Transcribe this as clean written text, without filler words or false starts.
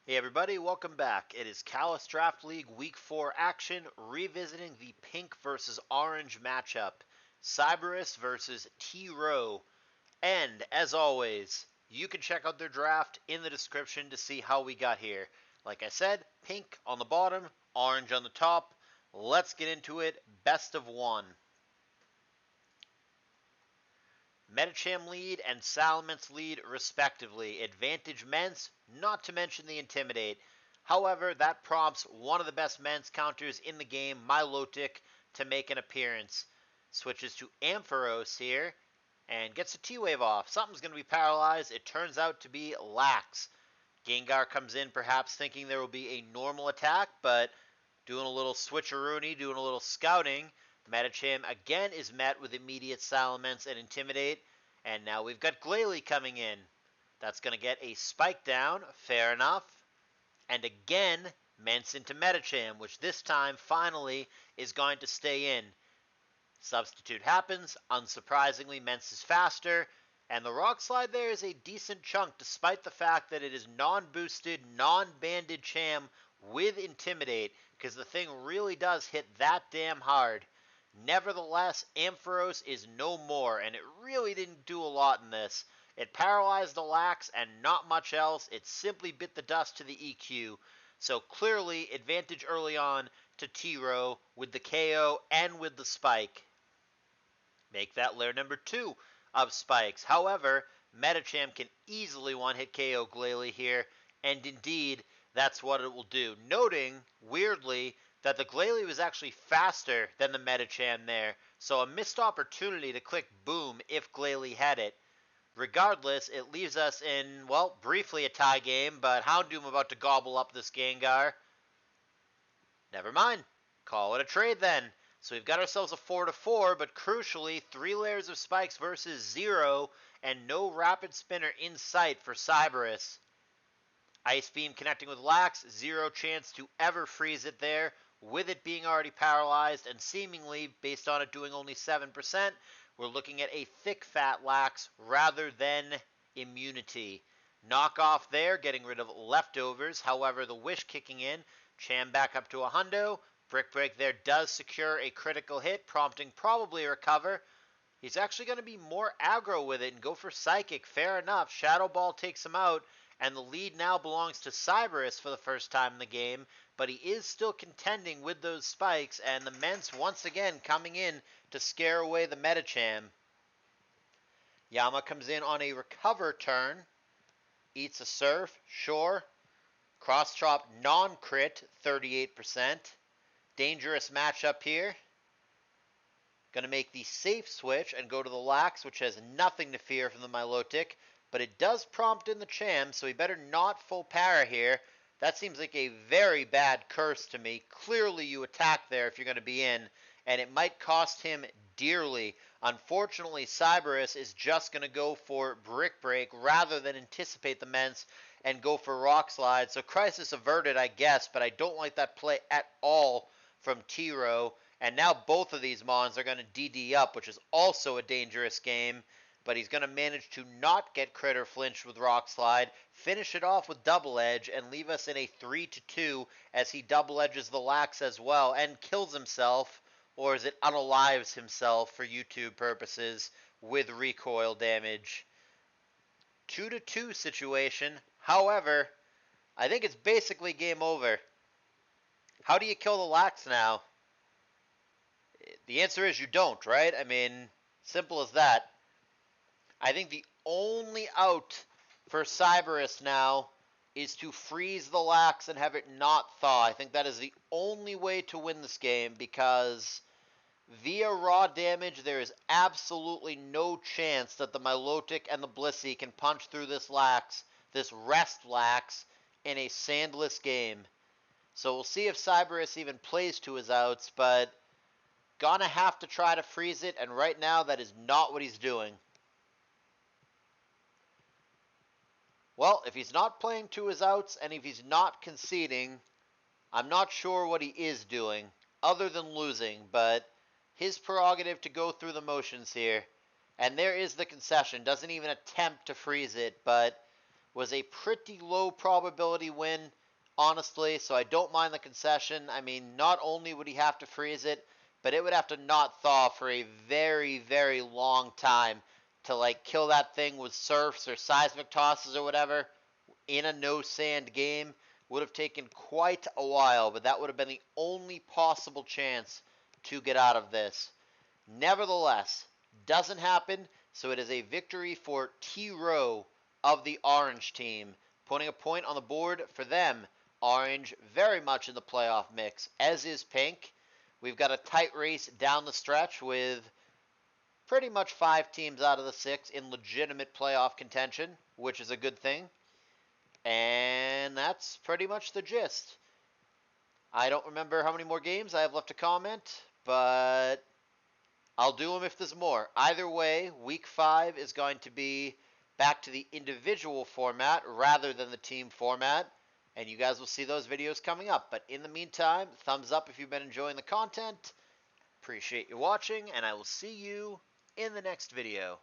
Hey everybody, welcome back. It is CALLOUS Draft League Week 4 action, revisiting the pink versus orange matchup, Cyberas versus TRowe. And, as always, you can check out their draft in the description to see how we got here. Like I said, pink on the bottom, orange on the top. Let's get into it. Best of one. Metacham lead and Salamence lead respectively. Advantage Mence, not to mention the Intimidate. However, that prompts one of the best Mence counters in the game, Milotic, to make an appearance. Switches to Ampharos here, and gets a T-Wave off. Something's going to be paralyzed. It turns out to be Lax. Gengar comes in perhaps thinking there will be a normal attack, but doing a little switcheroony, doing a little scouting, Metacham again is met with immediate Salamence and Intimidate, and now we've got Glalie coming in. That's going to get a Spike down, fair enough. And again, Mence into Metacham, which this time finally is going to stay in. Substitute happens, unsurprisingly Mence is faster, and the Rock Slide there is a decent chunk despite the fact that it is non-boosted, non-banded Cham with Intimidate, because the thing really does hit that damn hard. Nevertheless, Ampharos is no more, and it really didn't do a lot in this. It paralyzed the Lax and not much else. It simply bit the dust to the EQ. So clearly, advantage early on to TRowe with the KO and with the Spike. Make that layer number 2 of spikes. However, Metacham can easily one-hit KO Glalie here, and indeed, that's what it will do. Noting, weirdly, that the Glalie was actually faster than the Metacham there, so a missed opportunity to click Boom if Glalie had it. Regardless, it leaves us in, well, briefly a tie game, but Houndoom about to gobble up this Gengar. Never mind. Call it a trade then. So we've got ourselves a 4-4, but crucially, 3 layers of spikes versus 0, and no rapid spinner in sight for Cyberas. Ice Beam connecting with Lax, 0 chance to ever freeze it there, with it being already paralyzed, and seemingly, based on it doing only 7%, we're looking at a thick fat Lax rather than immunity. Knockoff there, getting rid of leftovers, however, the Wish kicking in, Cham back up to a hundo. Brick Break there does secure a critical hit, prompting probably a recover. He's actually going to be more aggro with it and go for Psychic. Fair enough. Shadow Ball takes him out, and the lead now belongs to Cyberas for the first time in the game, but he is still contending with those spikes, and the Mence once again coming in to scare away the Metacham. Yama comes in on a recover turn. Eats a Surf, sure. Cross Chop non-crit, 38%. Dangerous matchup here. Going to make the safe switch and go to the Lax, which has nothing to fear from the Milotic, but it does prompt in the Cham, so he better not full para here. That seems like a very bad curse to me. Clearly you attack there if you're going to be in, and it might cost him dearly. Unfortunately, Cyberas is just going to go for Brick Break rather than anticipate the Mence and go for Rock Slide. So crisis averted, I guess, but I don't like that play at all from TRowe, and now both of these Mons are going to DD up, which is also a dangerous game, but he's going to manage to not get crit or flinch with Rock Slide, finish it off with Double Edge, and leave us in a 3-2 as he double edges the Lax as well, and kills himself, or is it unalives himself for YouTube purposes, with recoil damage. 2-2 situation, however, I think it's basically game over. How do you kill the Lax now? The answer is you don't, right? I mean, simple as that. I think the only out for Cyberas now is to freeze the Lax and have it not thaw. I think that is the only way to win this game, because via raw damage, there is absolutely no chance that the Milotic and the Blissey can punch through this Lax, this rest Lax, in a sandless game. So we'll see if Cyberas even plays to his outs, but gonna have to try to freeze it, and right now that is not what he's doing. Well, if he's not playing to his outs, and if he's not conceding, I'm not sure what he is doing, other than losing, but his prerogative to go through the motions here. And there is the concession, doesn't even attempt to freeze it, but was a pretty low probability win, honestly, so I don't mind the concession. I mean, not only would he have to freeze it, but it would have to not thaw for a very, very long time to, like, kill that thing with surfs or seismic tosses or whatever in a no-sand game. Would have taken quite a while, but that would have been the only possible chance to get out of this. Nevertheless, doesn't happen, so it is a victory for TRowe of the orange team, putting a point on the board for them. Orange very much in the playoff mix, as is pink. We've got a tight race down the stretch with pretty much 5 teams out of the 6 in legitimate playoff contention, which is a good thing. And that's pretty much the gist. I don't remember how many more games I have left to comment, but I'll do them if there's more. Either way, week 5 is going to be back to the individual format rather than the team format, and you guys will see those videos coming up. But in the meantime, thumbs up if you've been enjoying the content. Appreciate you watching, and I will see you in the next video.